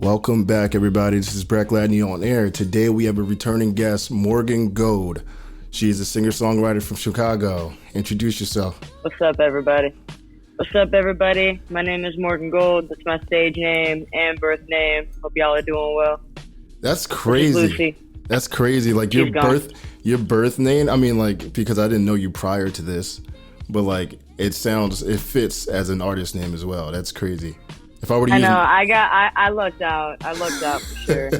Welcome back, everybody. This is Breck Latney On Air. Today we have a returning guest, Morgan Gold. She is a singer-songwriter from Chicago. Introduce yourself. What's up, everybody? My name is Morgan Gold. That's my stage name and birth name. Hope y'all are doing well. That's crazy. That's crazy. Like your birth name. I mean, like, because I didn't know you prior to this, but like it fits as an artist name as well. That's crazy. If I were to I looked out for sure.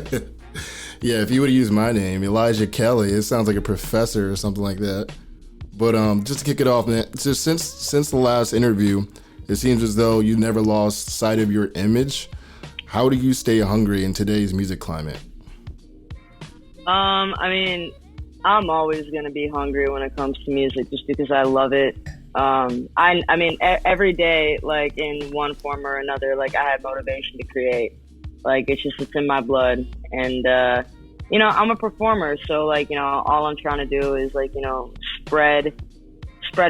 Yeah, if you would have used my name, Elijah Kelley, it sounds like a professor or something like that. But just to kick it off, man, just since the last interview, it seems as though you never lost sight of your image. How do you stay hungry in today's music climate? I mean, I'm always gonna be hungry when it comes to music, just because I love it. I mean, every day, like in one form or another, like I have motivation to create. Like it's in my blood, and I'm a performer, so like all I'm trying to do is like spread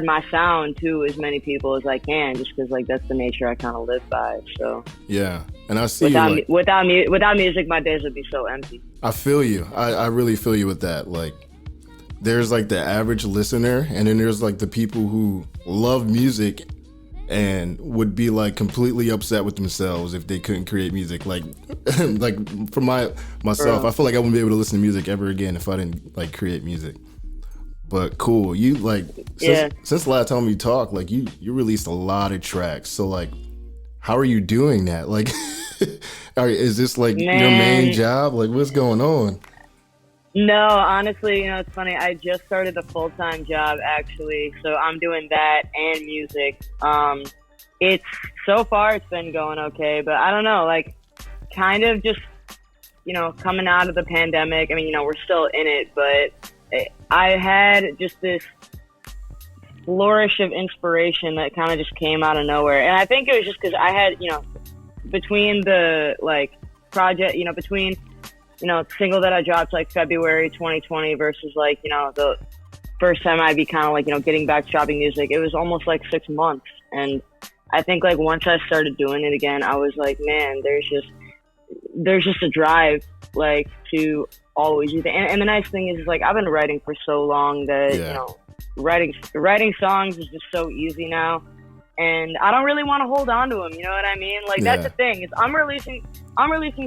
my sound to as many people as I can, just because like that's the nature I kind of live by. So yeah, and I see without music, my days would be so empty. I feel you. I really feel you with that. Like, there's like the average listener, and then there's like the people who love music and would be like completely upset with themselves if they couldn't create music. Like, like for myself, I feel like I wouldn't be able to listen to music ever again if I didn't like create music. But cool, you like since the last time we talked, like you released a lot of tracks. So like, how are you doing that? Like, is this like your main job? Like, what's going on? No, honestly, it's funny. I just started a full-time job, actually. So I'm doing that and music. So far it's been going okay, but I don't know, like kind of just, coming out of the pandemic. I mean, we're still in it, but I had just this flourish of inspiration that kind of just came out of nowhere. And I think it was just because I had, between the like project, between single that I dropped like February 2020 versus like, the first time I'd be kind of like, getting back to dropping music, it was almost like 6 months. And I think like once I started doing it again, I was like, man, there's just a drive like to always do that. And the nice thing is like, I've been writing for so long that, writing songs is just so easy now. And I don't really want to hold on to them. You know what I mean? Like that's the thing is I'm releasing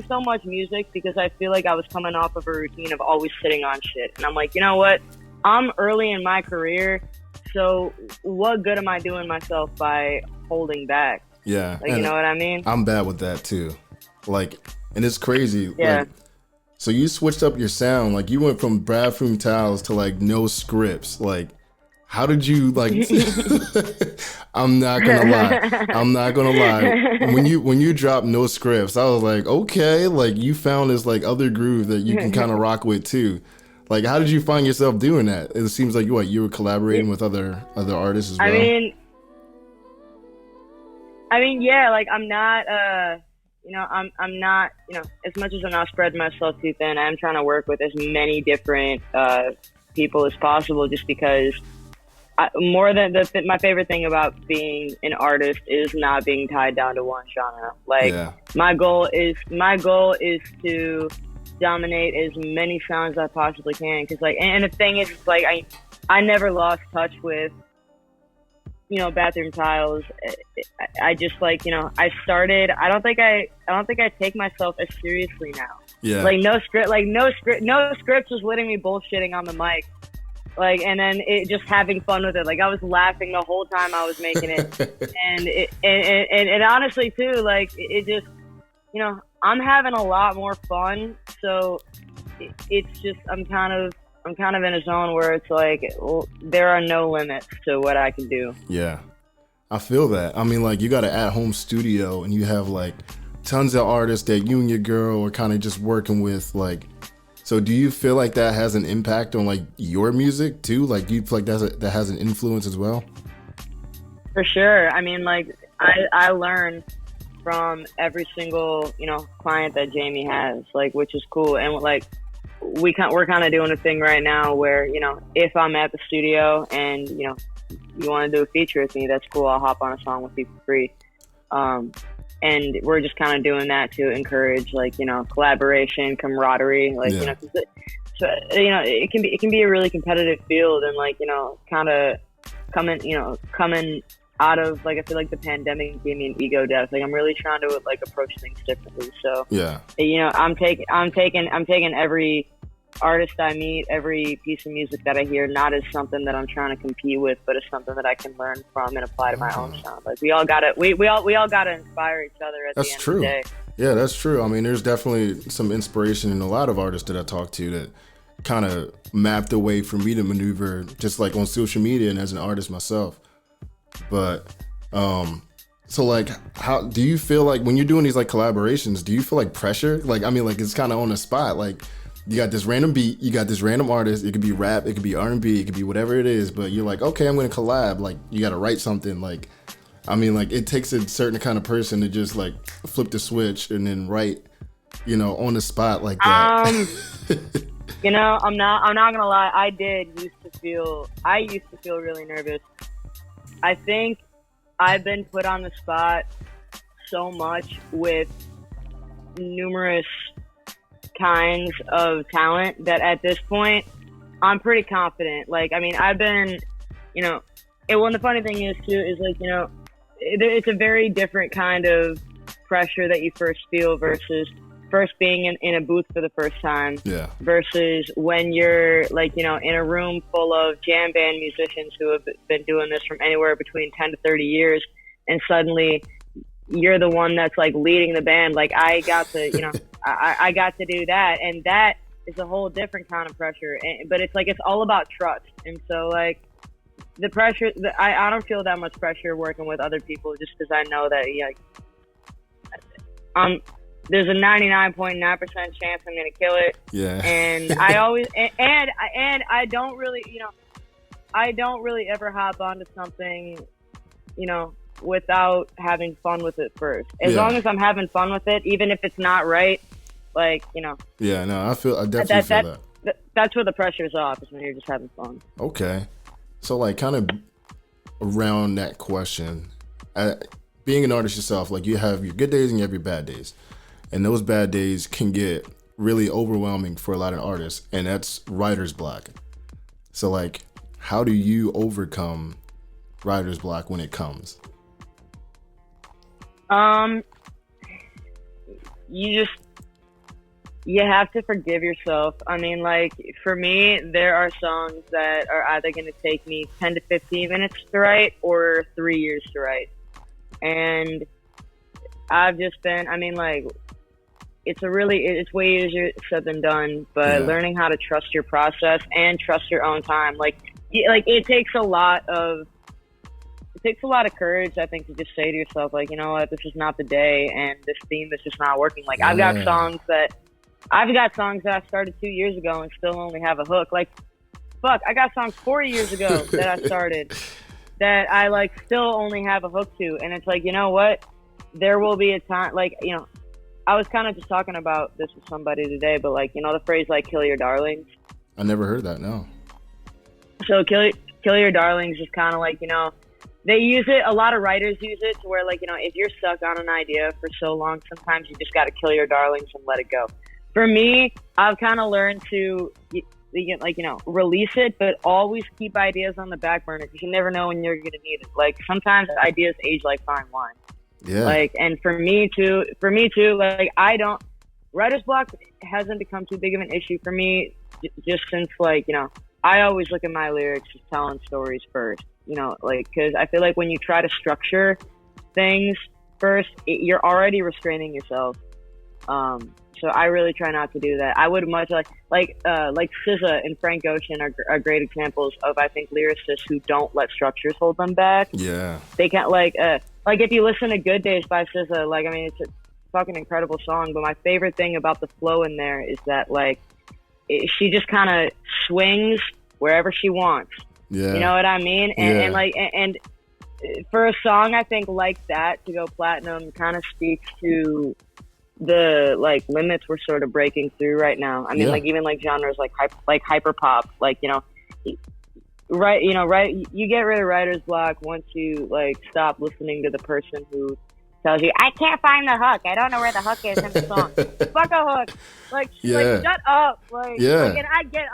so much music because I feel like I was coming off of a routine of always sitting on shit. And I'm like, you know what? I'm early in my career. So what good am I doing myself by holding back? Yeah. Like, you know what I mean? I'm bad with that too. Like, and it's crazy. Yeah. Like, so you switched up your sound. Like you went from bathroom towels to like no scripts. Like, how did you like? I'm not gonna lie. When you dropped No Scripts, I was like, okay, like you found this like other groove that you can kind of rock with too. Like, how did you find yourself doing that? It seems like you were collaborating with other artists as well. I mean, yeah. Like, I'm not, I'm not, as much as I'm not spreading myself too thin, I'm trying to work with as many different people as possible, just because. My favorite thing about being an artist is not being tied down to one genre. Like my goal is to dominate as many sounds as I possibly can. Cause like, and the thing is, like, I never lost touch with, bathroom tiles. I just like, I started, I don't think I take myself as seriously now. Yeah. Like no scripts was letting me bullshitting on the mic. Like, and then it just having fun with it. Like, I was laughing the whole time I was making it. and honestly too, like it just, I'm having a lot more fun. So it's just, I'm kind of in a zone where it's like, well, there are no limits to what I can do. Yeah, I feel that. I mean, like you got an at-home studio and you have like tons of artists that you and your girl are kind of just working with, like. So do you feel like that has an impact on like your music too? Like, do you feel like that has an influence as well? For sure. I mean, like I learn from every single, client that Jamie has, like, which is cool. And like, we're kind of doing a thing right now where, if I'm at the studio and, you want to do a feature with me, that's cool. I'll hop on a song with you for free. and we're just kind of doing that to encourage, like, you know, collaboration, camaraderie, like, you know, 'cause so, you know, it can be a really competitive field, and, like, you know, kind of coming out of, like, I feel like the pandemic gave me an ego death. Like, I'm really trying to, like, approach things differently. So, you know, I'm taking every artist I meet, every piece of music that I hear, not as something that I'm trying to compete with, but as something that I can learn from and apply to my own sound. Like, we all gotta inspire each other at the end of the day. Yeah, that's true. I mean, there's definitely some inspiration in a lot of artists that I talk to that kind of mapped the way for me to maneuver, just like on social media and as an artist myself. But so, like, how do you feel like when you're doing these, like, collaborations, do you feel like pressure? Like, I mean, like, it's kind of on the spot. Like, you got this random beat, you got this random artist. It could be rap, it could be R&B, it could be whatever it is. But you're like, okay, I'm going to collab. Like, you got to write something. Like, I mean, like, it takes a certain kind of person to just, like, flip the switch and then write, you know, on the spot like that. You know, I'm not gonna lie. I used to feel really nervous. I think I've been put on the spot so much with numerous kinds of talent that at this point I'm pretty confident. Like, I mean, I've been, you know, and the funny thing is too is, like, you know, it's a very different kind of pressure that you first feel versus first being in a booth for the first time, versus when you're, like, you know, in a room full of jam band musicians who have been doing this from anywhere between 10 to 30 years, and suddenly you're the one that's, like, leading the band. Like, I got to, you know, I got to do that, and that is a whole different kind of pressure. But it's like, it's all about trust. And so, like, the pressure, I don't feel that much pressure working with other people, just because I know that, there's a 99.9% chance I'm gonna kill it. Yeah. And I always and I don't really, you know, I don't really ever hop onto something, you know, without having fun with it first. As long as I'm having fun with it, even if it's not right, like, you know. Yeah, no, I definitely feel that. That's where the pressure's off, is when you're just having fun. Okay. So, like, kind of around that question, being an artist yourself, like, you have your good days and you have your bad days. And those bad days can get really overwhelming for a lot of artists, and that's writer's block. So, like, how do you overcome writer's block when it comes? You have to forgive yourself. I mean, like, for me, there are songs that are either going to take me 10 to 15 minutes to write or 3 years to write. And I've just been, I mean, like, it's way easier said than done, but learning how to trust your process and trust your own time. Like, it takes a lot of courage, I think, to just say to yourself, like, you know what, this is not the day, and this theme is just not working. Like, I've got songs that I started 2 years ago and still only have a hook. Like, fuck, I got songs 4 years ago that I started that I, like, still only have a hook to. And it's like, you know what? There will be a time, like, you know, I was kind of just talking about this with somebody today, but, like, you know, the phrase, like, kill your darlings. I never heard that, no. So kill your darlings is kind of like, you know, they use it, a lot of writers use it to where, like, you know, if you're stuck on an idea for so long, sometimes you just got to kill your darlings and let it go. For me, I've kind of learned to, like, you know, release it, but always keep ideas on the back burner, because you never know when you're going to need it. Like, sometimes ideas age like fine wine. Yeah. Like, and for me too, like, writer's block hasn't become too big of an issue for me, just since, like, you know, I always look at my lyrics as telling stories first, you know, like, because I feel like when you try to structure things first, you're already restraining yourself. So I really try not to do that. I would much like SZA and Frank Ocean are great examples of, I think, lyricists who don't let structures hold them back. Yeah. They can't, like if you listen to Good Days by SZA, like, I mean, it's a fucking incredible song, but my favorite thing about the flow in there is that, like, she just kind of swings wherever she wants. Yeah. You know what I mean? And for a song, I think, like that, to go platinum kind of speaks to the, like, limits we're sort of breaking through right now. I mean, like, even, like, genres like hyper pop, like, you know, you get rid of writer's block once you, like, stop listening to the person who tells you, I can't find the hook. I don't know where the hook is in the song. Fuck a hook. Like, shut up. Like, and I get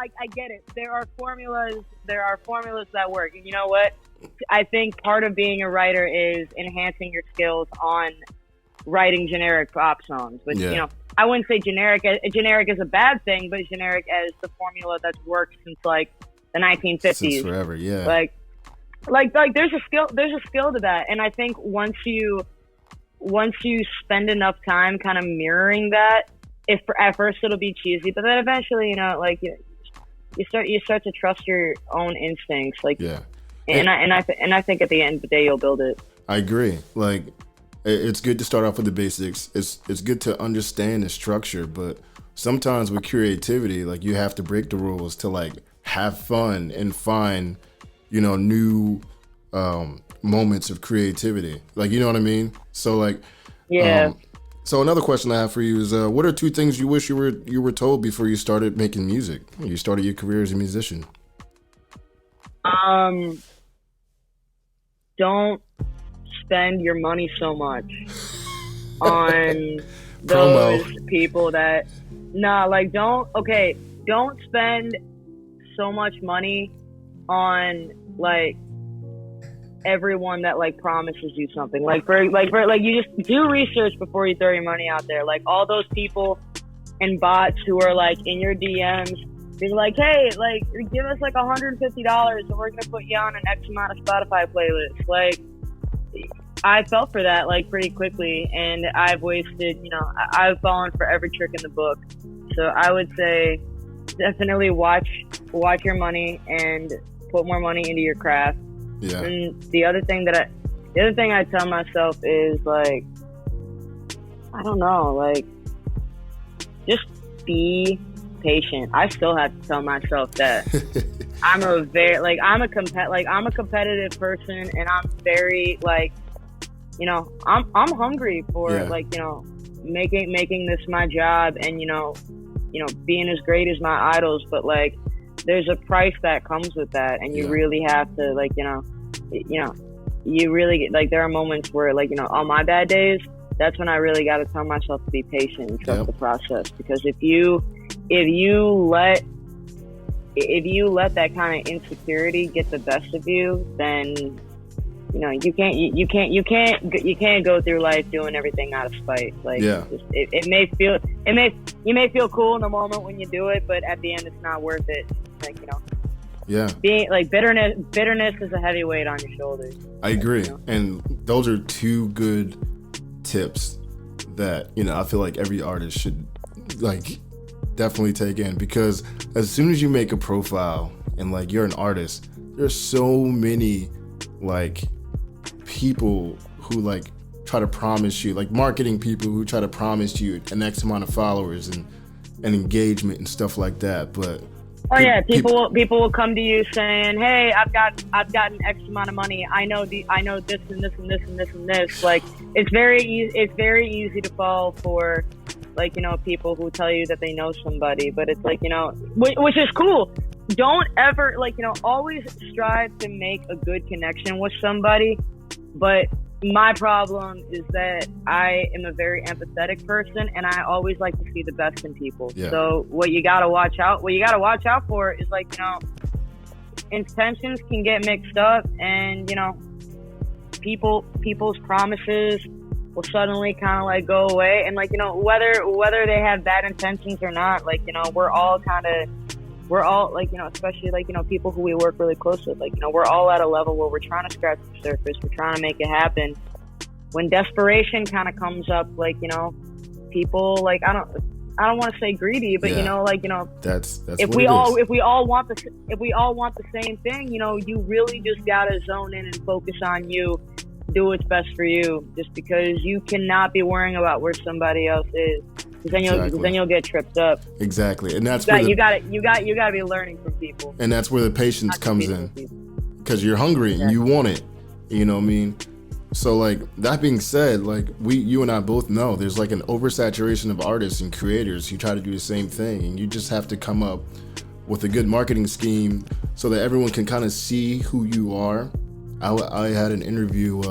it. There are formulas that work. And you know what? I think part of being a writer is enhancing your skills on writing generic pop songs. But, you know, I wouldn't say generic is a bad thing, but generic as the formula that's worked since, like, the 1950s. Since forever, yeah. Like there's a skill to that. And I think once you spend enough time kind of mirroring that, at first it'll be cheesy, but then eventually, you know, like you start to trust your own instincts. Like, and I think at the end of the day, you'll build it. I agree. Like, it's good to start off with the basics. It's good to understand the structure, but sometimes with creativity, like, you have to break the rules to, like, have fun and find, you know, new moments of creativity. Like, you know what I mean? So, like, so another question I have for you is, what are 2 things you wish you were told before you started making music? You started your career as a musician. Don't spend your money so much on those people that don't spend so much money on, like, everyone that, like, promises you something. Like you just do research before you throw your money out there. Like, all those people and bots who are, like, in your DMs being like, hey, like, give us like $150 and we're gonna put you on an X amount of Spotify playlist. Like, I fell for that, like, pretty quickly, and I've wasted, you know, I've fallen for every trick in the book. So I would say definitely watch your money and put more money into your craft. Yeah. And the other thing I tell myself is, like, I don't know, like, just be patient. I still have to tell myself that. I'm a competitive person, and I'm very, like, you know, I'm hungry for like, you know, making this my job, and you know, being as great as my idols. But, like, there's a price that comes with that, and you really have to, like, you know, you really get, like, there are moments where, like, you know, on my bad days, that's when I really got to tell myself to be patient and trust the process. Because if you let that kind of insecurity get the best of you, then, you know, you can't go through life doing everything out of spite. Like, you may feel cool in the moment when you do it, but at the end, it's not worth it. Like, you know. Yeah. Being, like, bitterness is a heavy weight on your shoulders. I agree. You know? And those are 2 good tips that, you know, I feel like every artist should, like, definitely take in, because as soon as you make a profile and, like, you're an artist, there's so many, like, people who, like, try to promise you, like, marketing people who try to promise you an X amount of followers and engagement and stuff like that. But people will come to you saying, hey, I've got an X amount of money. I know this and this and this and this and this. Like, it's very easy to fall for, like, you know, people who tell you that they know somebody, but it's like, you know, which is cool. Don't ever, like, you know, always strive to make a good connection with somebody. But my problem is that I am a very empathetic person, and I always like to see the best in people. Yeah. So what you gotta watch out for is, like, you know, intentions can get mixed up, and, you know, people's promises will suddenly kind of, like, go away, and, like, you know, whether they have bad intentions or not, like, you know, we're all, like, you know, especially, like, you know, people who we work really close with, like, you know, we're all at a level where we're trying to scratch the surface. We're trying to make it happen. When desperation kind of comes up, like, you know, people, like, I don't want to say greedy, but, you know, like, you know, that's if we all want the same thing, you know, you really just gotta zone in and focus on you, do what's best for you, just because you cannot be worrying about where somebody else is. Then you'll get tripped up. Exactly, and that's you got to be learning from people. And that's where the patience comes in, because you're hungry and you want it. You know what I mean? So, like, that being said, like, you and I both know there's, like, an oversaturation of artists and creators who try to do the same thing, and you just have to come up with a good marketing scheme so that everyone can kind of see who you are. I had an interview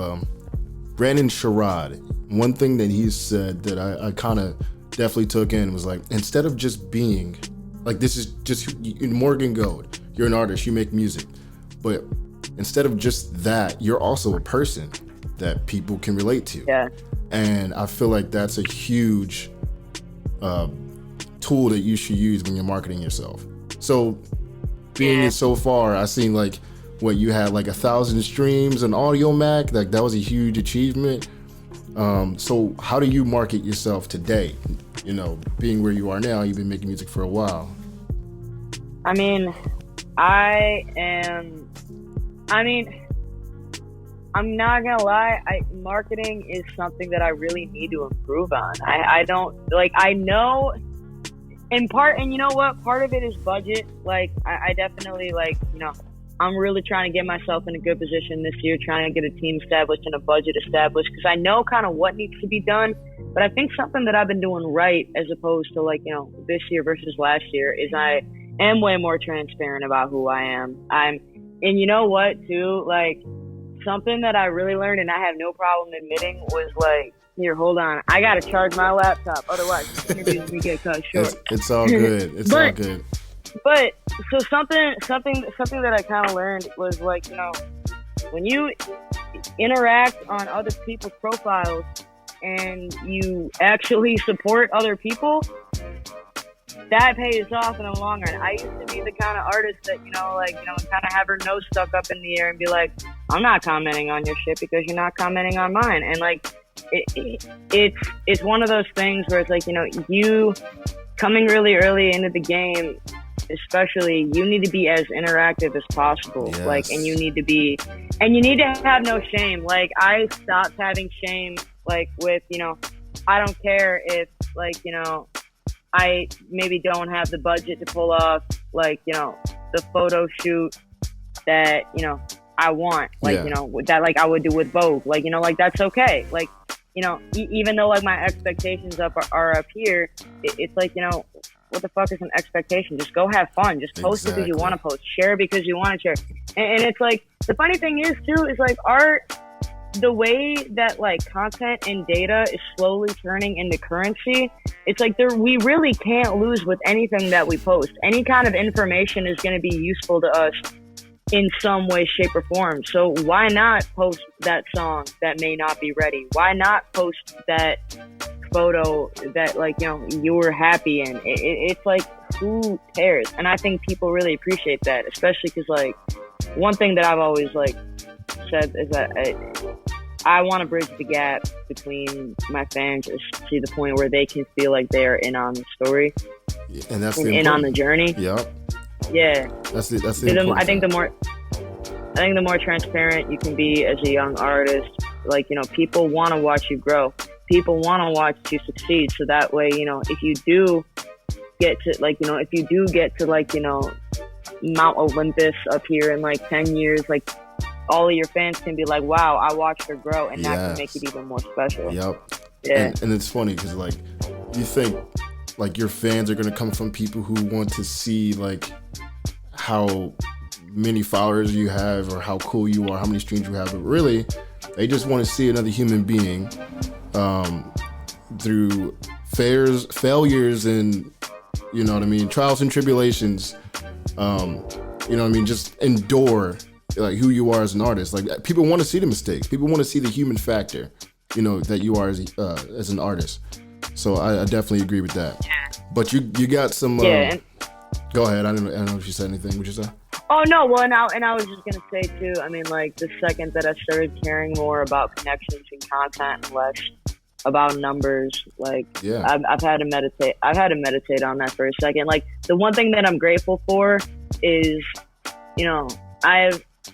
Brandon Sherrod, one thing that he said that I kind of definitely took in was like, instead of just being like, this is just Morgan Gold, you're an artist, you make music, but instead of just that, you're also a person that people can relate to. Yeah. And I feel like that's a huge tool that you should use when you're marketing yourself. So being it so far, I seen like what you had like 1,000 streams on Audio Mac, like that was a huge achievement. So how do you market yourself today? You know, being where you are now, you've been making music for a while. I mean, I'm not gonna lie, marketing is something that I really need to improve on. I don't, like, I know in part, and you know what, part of it is budget. Like, I definitely, like, you know, I'm really trying to get myself in a good position this year, trying to get a team established and a budget established, because I know kind of what needs to be done. But I think something that I've been doing right, as opposed to, like, you know, this year versus last year, is I am way more transparent about who I am. And you know what, too, like, something that I really learned, and I have no problem admitting, was like, here, hold on, I gotta charge my laptop, otherwise interviews me get cut short. It's all good. It's all good. But so something that I kind of learned was, like, you know, when you interact on other people's profiles and you actually support other people, that pays off in the long run. I used to be the kind of artist that, you know, like, you know, kind of have her nose stuck up in the air and be like, I'm not commenting on your shit because you're not commenting on mine. And, like, it's one of those things where it's like, you know, you coming really early into the game, especially, you need to be as interactive as possible. Yes. Like, and you need to have no shame. Like, I stopped having shame, like, with, you know, I don't care if, like, you know, I maybe don't have the budget to pull off, like, you know, the photo shoot that, you know, I want, like, you know, that, like, I would do with Vogue, like, you know, like, that's okay. Like, you know, even though, like, my expectations are up here, it's like, you know, what the fuck is an expectation? Just go have fun. Just post it because you want to post. Share because you want to share. And it's like, the funny thing is, too, is, like, art, the way that, like, content and data is slowly turning into currency, it's like we really can't lose with anything that we post. Any kind of information is going to be useful to us in some way, shape, or form. So why not post that song that may not be ready? Why not post that photo that, like, you know, you were happy in? It's like, who cares? And I think people really appreciate that, especially because, like, one thing that I've always, like, said is that I want to bridge the gap between my fans to the point where they can feel like they are in on the story, and that's in on the journey. Yep. Yeah. That's the I think the more transparent you can be as a young artist, like, you know, people want to watch you grow. People want to watch you succeed. So that way, you know, if you do get to, like, you know, like, you know, Mount Olympus up here in, like, 10 years, like, all of your fans can be like, wow, I watched her grow, and that can make it even more special. Yep. Yeah. And it's funny because, like, you think, like, your fans are going to come from people who want to see, like, how many followers you have or how cool you are, how many streams you have, but really, they just want to see another human being through failures and, you know what I mean, trials and tribulations, you know what I mean, just endure, like, who you are as an artist. Like, people want to see the mistakes. People want to see the human factor, you know, that you are as an artist. So I definitely agree with that. But you got some. Go ahead. I don't know if you said anything. What you say? Oh no. Well, and I was just gonna say too. I mean, like, the second that I started caring more about connections and content and less about numbers, like, I've had to meditate. I've had to meditate on that for a second. Like, the one thing that I'm grateful for is, you know,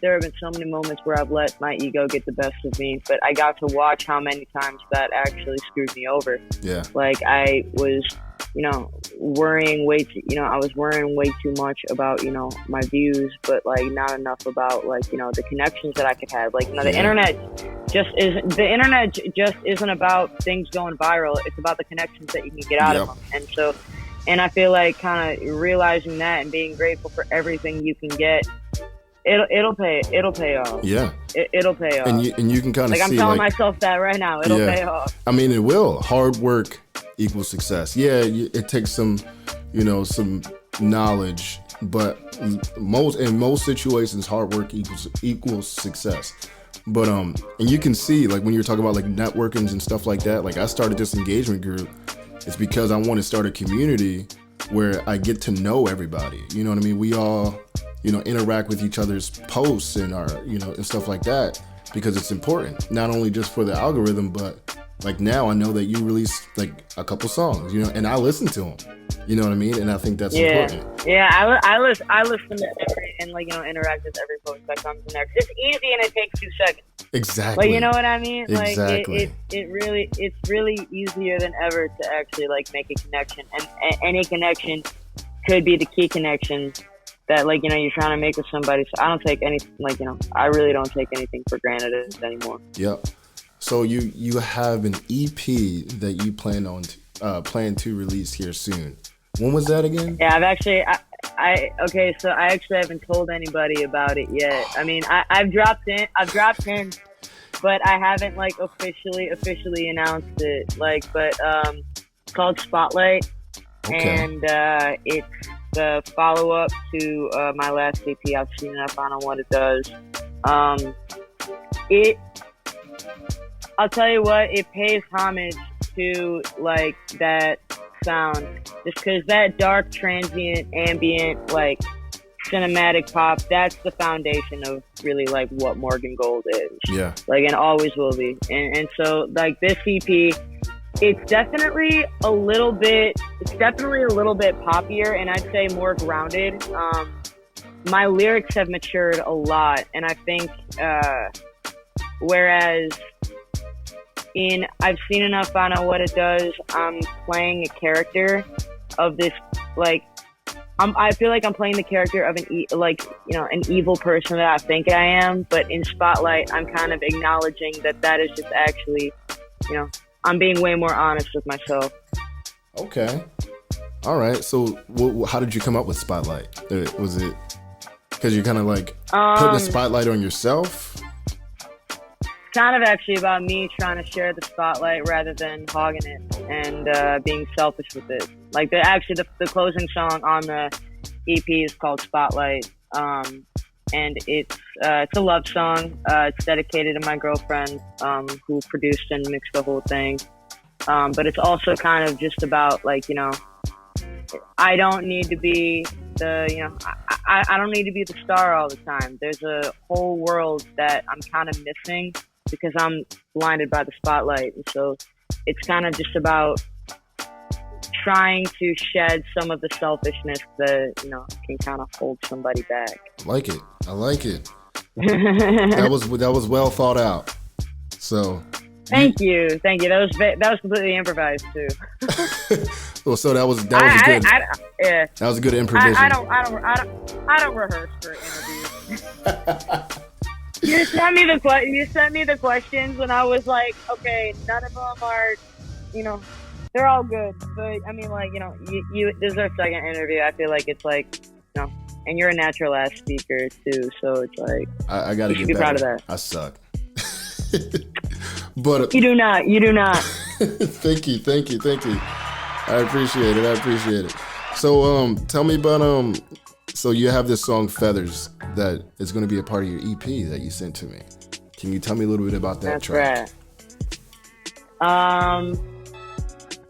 there have been so many moments where I've let my ego get the best of me, but I got to watch how many times that actually screwed me over. Yeah. Like, I was, you know, worrying way too much about, you know, my views, but, like, not enough about, like, you know, the connections that I could have. Like, you know, the internet just isn't about things going viral. It's about the connections that you can get out of them. And I feel like kind of realizing that and being grateful for everything you can get, it'll pay off. Yeah. It'll pay off. And you can kind of like see, I'm telling myself that right now. It'll pay off. I mean, it will. Hard work equals success. Yeah, it takes some knowledge, but in most situations, hard work equals success. But and you can see, like, when you're talking about like networkings and stuff like that, like I started this engagement group. It's because I want to start a community where I get to know everybody. You know what I mean? We all, interact with each other's posts and our, and stuff like that, because it's important, not only just for the algorithm, but like now I know that you release like a couple songs, and I listen to them. You know what I mean? And I think that's important. Yeah, I listen to every, and interact with every post that comes in there. 'Cause it's easy and it takes 2 seconds. Exactly. Like, you know what I mean? Exactly. Like it's really easier than ever to actually like make a connection, and any connection could be the key connection that you're trying to make with somebody. So I don't take I really don't take anything for granted anymore. Yep. So you have an EP that you plan to release here soon. When was that again? Yeah, I've actually, so I actually haven't told anybody about it yet. I mean, I've dropped in, but I haven't officially announced it. But it's called Spotlight, okay. And it's the follow-up to my last EP. I've seen enough on what it does. I'll tell you what, it pays homage to that sound, just because that dark, transient, ambient, cinematic pop, that's the foundation of really what Morgan Gold is. Yeah. And always will be. And so this EP, it's definitely a little bit poppier, and I'd say more grounded. My lyrics have matured a lot, and I think whereas I've seen enough, I know what it does, I'm playing a character of this, I feel like I'm playing the character of an evil person that I think I am, but in Spotlight, I'm kind of acknowledging that is just actually, I'm being way more honest with myself. Okay. All right. So how did you come up with Spotlight? Was it because you're kind of putting a spotlight on yourself? Kind of actually about me trying to share the spotlight rather than hogging it and being selfish with it. The closing song on the EP is called Spotlight, and it's a love song. It's dedicated to my girlfriend, who produced and mixed the whole thing. But it's also kind of just about I don't need to be I don't need to be the star all the time. There's a whole world that I'm kind of missing because I'm blinded by the spotlight. And so it's kind of just about trying to shed some of the selfishness that, can kind of hold somebody back. I like it. That was well thought out. So Thank you. That was completely improvised too. Well, so that was good. Yeah. That was a good improvisation. I don't rehearse for interviews. You sent me the questions, and I was like, okay, none of them are, they're all good. But I mean, you this is our second interview. I feel like it's and you're a natural ass speaker too, so it's I gotta get be better. Proud of that. I suck. But you do not. Thank you. I appreciate it. So tell me about so you have this song Feathers that is going to be a part of your EP that you sent to me. Can you tell me a little bit about that track? Right.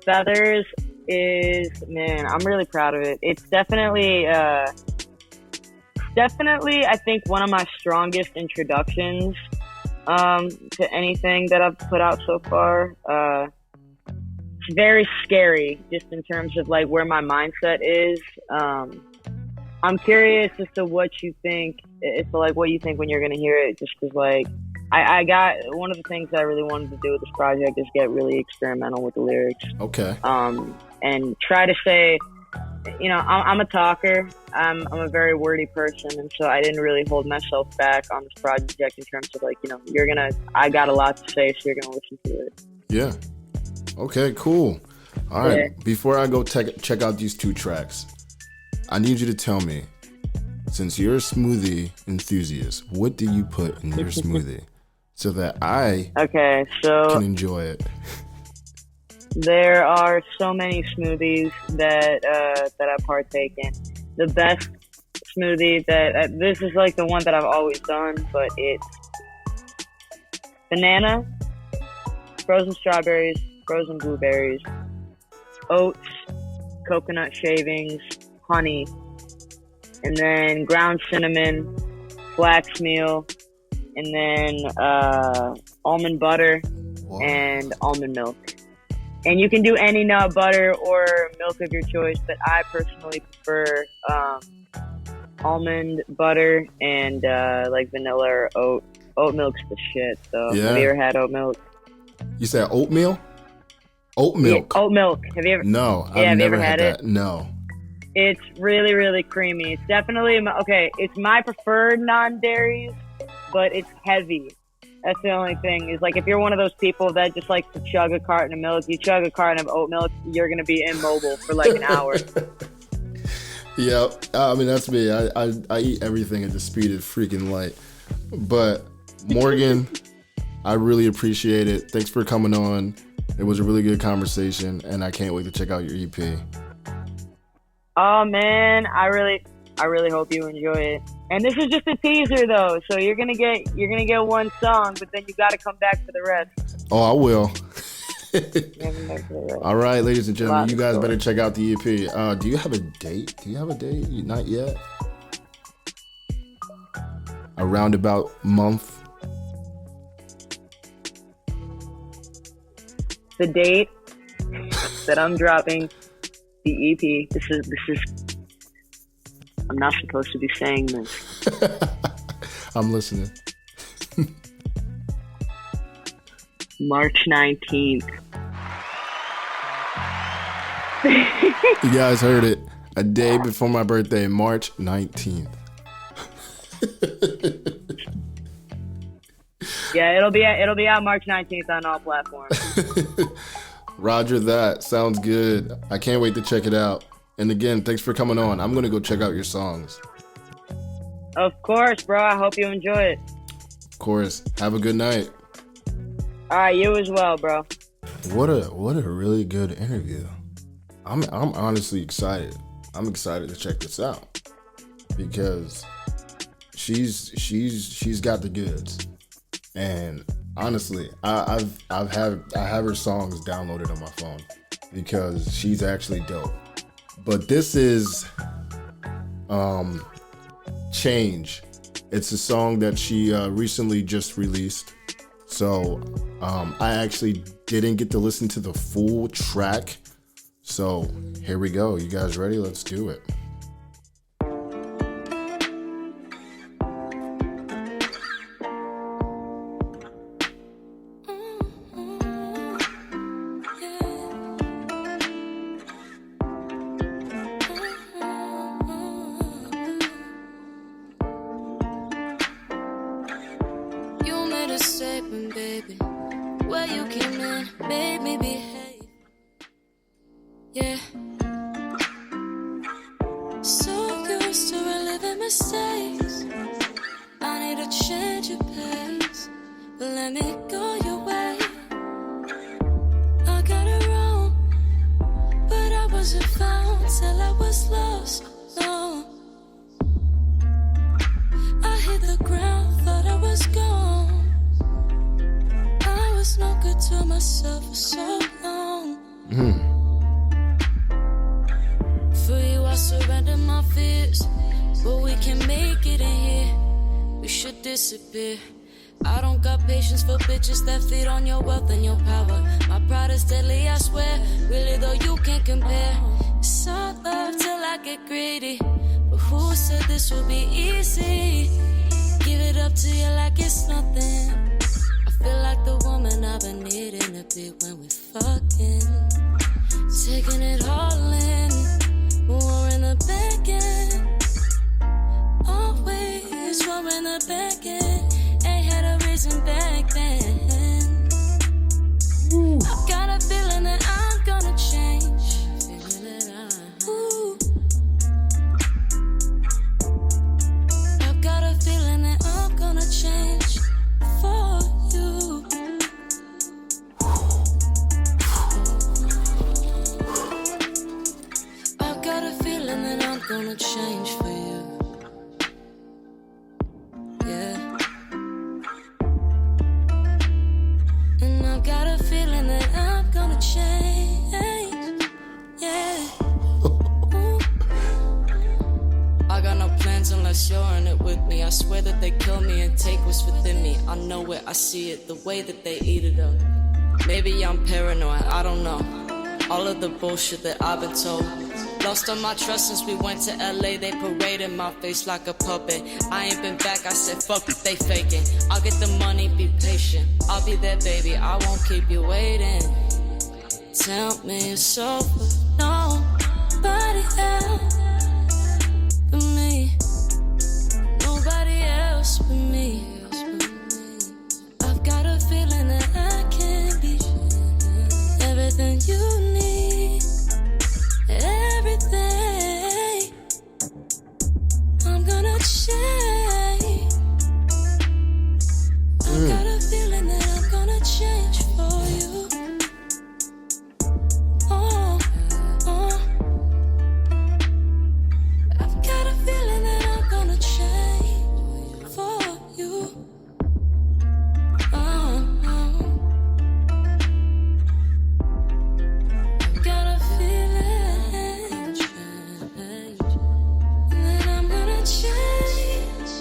Feathers is, man, I'm really proud of it. It's definitely I think one of my strongest introductions to anything that I've put out so far. It's very scary just in terms of where my mindset is. I'm curious as to what you think, what you think when you're going to hear it, just because I got, one of the things I really wanted to do with this project is get really experimental with the lyrics. Okay. And try to say, I'm a talker. I'm a very wordy person, and so I didn't really hold myself back on this project in terms of I got a lot to say, so you're gonna listen to it. Yeah. Okay. Cool. All right. Yeah. Before I go check out these 2 tracks, I need you to tell me since you're a smoothie enthusiast, what do you put in your smoothie so that I can enjoy it? There are so many smoothies that I partake in. The best smoothie that this is like the one that I've always done, but it's banana, frozen strawberries, frozen blueberries, oats, coconut shavings, honey, and then ground cinnamon, flax meal, and then almond butter and almond milk. And you can do any nut butter or milk of your choice, but I personally prefer almond butter and like vanilla or oat. Oat milk's the shit. So have you ever had oat milk? You said oatmeal? Oat milk. Yeah, oat milk. Have you ever? No, I've never had that. No. It's really, really creamy. It's definitely it's my preferred non-dairies, but it's heavy. That's the only thing. Is like if you're one of those people that just likes to chug a carton of milk, you chug a carton of oat milk, you're gonna be immobile for like an hour. Yeah, I mean that's me. I eat everything at the speed of freaking light. But Morgan, I really appreciate it. Thanks for coming on. It was a really good conversation, and I can't wait to check out your EP. Oh man, I really hope you enjoy it. And this is just a teaser though, so you're gonna get one song, but then you gotta come back for the rest. Oh, I will. All right, ladies and gentlemen, you guys better check out the EP. Do you have a date? Not yet. A roundabout month. The date that I'm dropping the EP. This is. I'm not supposed to be saying this. I'm listening. March 19th. You guys heard it. A day before my birthday, March 19th. Yeah, it'll be out March 19th on all platforms. Roger that. Sounds good. I can't wait to check it out. And again, thanks for coming on. I'm going to go check out your songs. Of course, bro. I hope you enjoy it. Of course. Have a good night. All right, you as well, bro. What a really good interview. I'm honestly excited. I'm excited to check this out because she's got the goods. And honestly, I have her songs downloaded on my phone because she's actually dope. But this is Change. It's a song that she recently just released. So I actually didn't get to listen to the full track. So here we go. You guys ready? Let's do it. I don't got patience for bitches that feed on your wealth and your power. My pride is deadly, I swear. Really though, you can't compare. It's all love till I get greedy. But who said this would be easy? Give it up to you like it's nothing. I feel like the woman I've been needing to be when we fucking. Taking it all in, war in the back end. Always war in the back end. Ain't had a reason back then. I've got a feeling that I'm gonna change. Feeling that change. Yeah. I got no plans unless you're in it with me. I swear that they kill me and take what's within me. I know it, I see it, the way that they eat it up. Maybe I'm paranoid, I don't know. All of the bullshit that I've been told. Lost all my trust since we went to LA. They paraded my face like a puppet. I ain't been back, I said fuck it, they faking. I'll get the money, be patient. I'll be there, baby, I won't keep you waiting. Tell me it's over, nobody else but me. Nobody else but me. I've got a feeling that I can be everything you need. Everything. I'm gonna change. I've got a feeling that I'm gonna change for you. Oh, oh. I've got a feeling that I'm gonna change for you. Oh, oh. Got a feeling that I'm gonna change.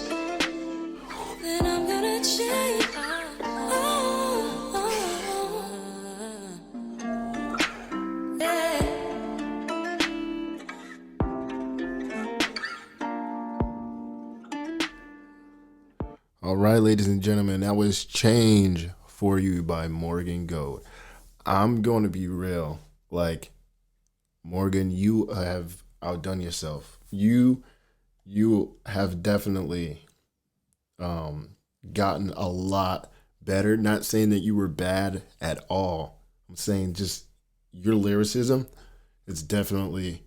That I'm gonna change. Oh, oh, yeah. All right, ladies and gentlemen, that was Change for You by Morgan Goat. I'm going to be real. Like, Morgan, you have outdone yourself. You have definitely gotten a lot better. Not saying that you were bad at all. I'm saying just your lyricism, it's definitely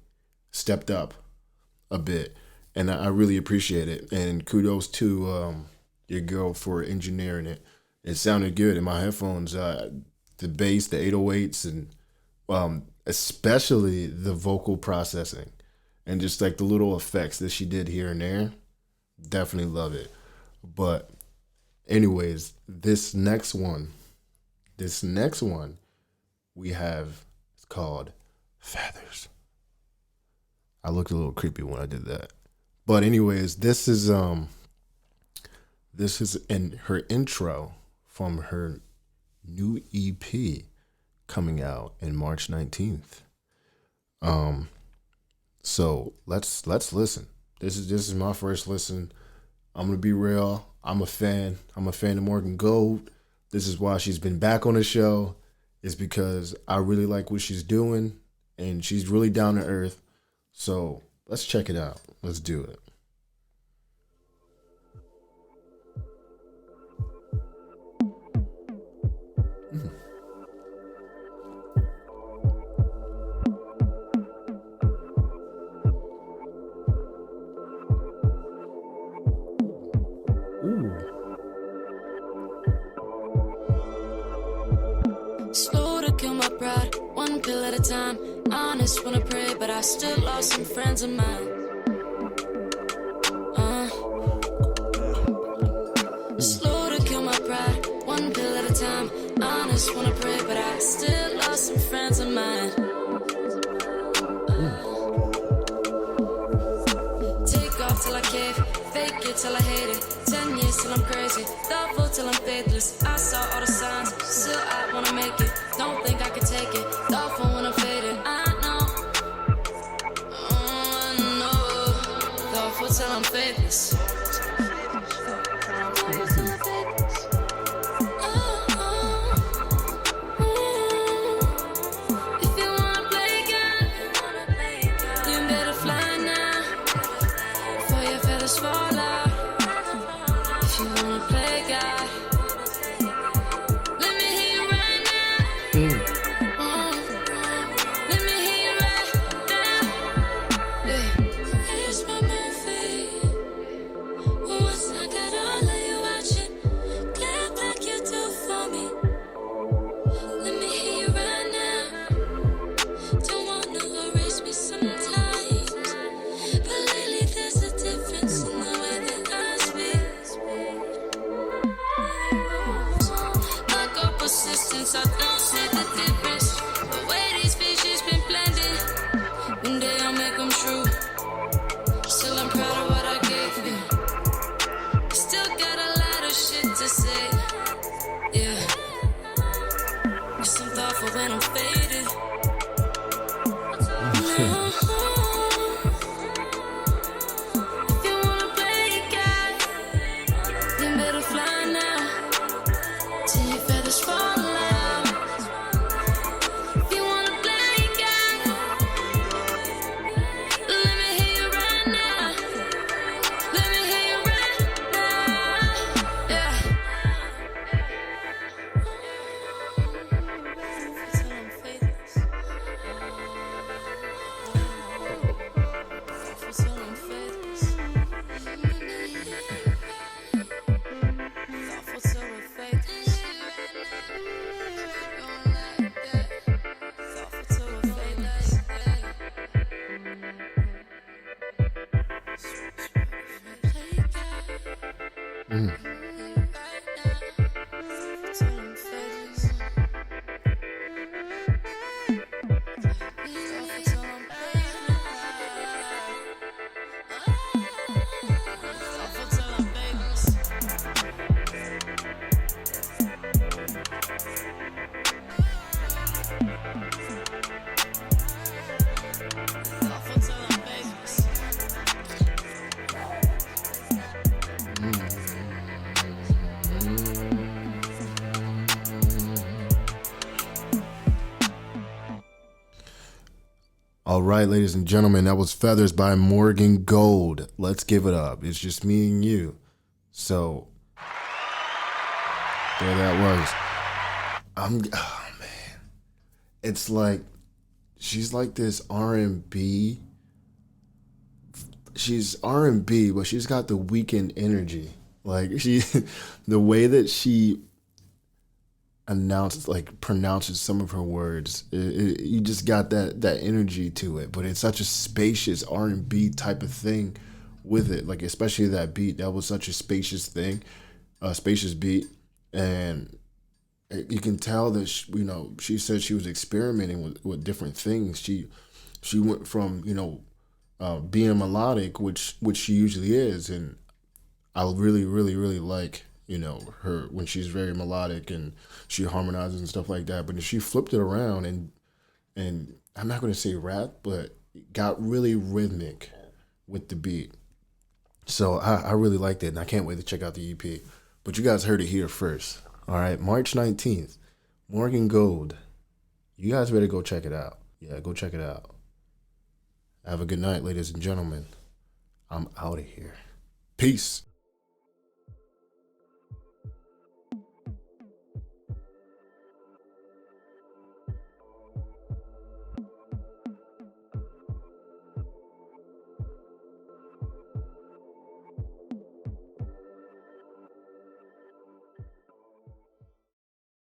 stepped up a bit. And I really appreciate it. And kudos to your girl for engineering it. It sounded good in my headphones. The bass, the 808s, and especially the vocal processing and just like the little effects that she did here and there. Definitely love it. But anyways, this next one we have, it's called Feathers. I looked a little creepy when I did that. But anyways, this is in her intro from her new EP coming out in March 19th. So let's listen. This is my first listen. I'm gonna be real. I'm a fan of Morgan Gold. This is why she's been back on the show. It's because I really like what she's doing and she's really down to earth. So let's check it out. Let's do it. Slow to kill my pride, one pill at a time. Honest when I pray, but I still lost some friends of mine. Slow to kill my pride, one pill at a time. Honest when I pray, but I still lost some friends of mine. Take off till I cave, fake it till I hate it. 10 years till I'm crazy, thoughtful till I'm faithless. I saw all the signs, still I wanna make it. Don't think I can take it, thoughtful when I'm faded. I know, thoughtful till I'm faithless. If you wanna play God, you better fly now, before your feathers fall out. If you wanna play God, let me hear you right now. All right, ladies and gentlemen, that was Feathers by Morgan Gold. Let's give it up. It's just me and you. So, there that was. Oh man. It's like, she's like this R&B. She's R&B, but she's got the Weeknd energy. Like, the way that she pronounces some of her words, you just got that energy to it. But it's such a spacious R&B type of thing with it. Like, especially that beat, that was such a spacious thing, spacious beat, and you can tell that she said she was experimenting with different things. She went from being melodic, which she usually is, and I really really really like her when she's very melodic and she harmonizes and stuff like that. But she flipped it around and I'm not going to say rap, but got really rhythmic with the beat. So I really liked it, and I can't wait to check out the EP. But you guys heard it here first. All right, March 19th, Morgan Gold. You guys better go check it out. Yeah, go check it out. Have a good night, ladies and gentlemen. I'm out of here. Peace.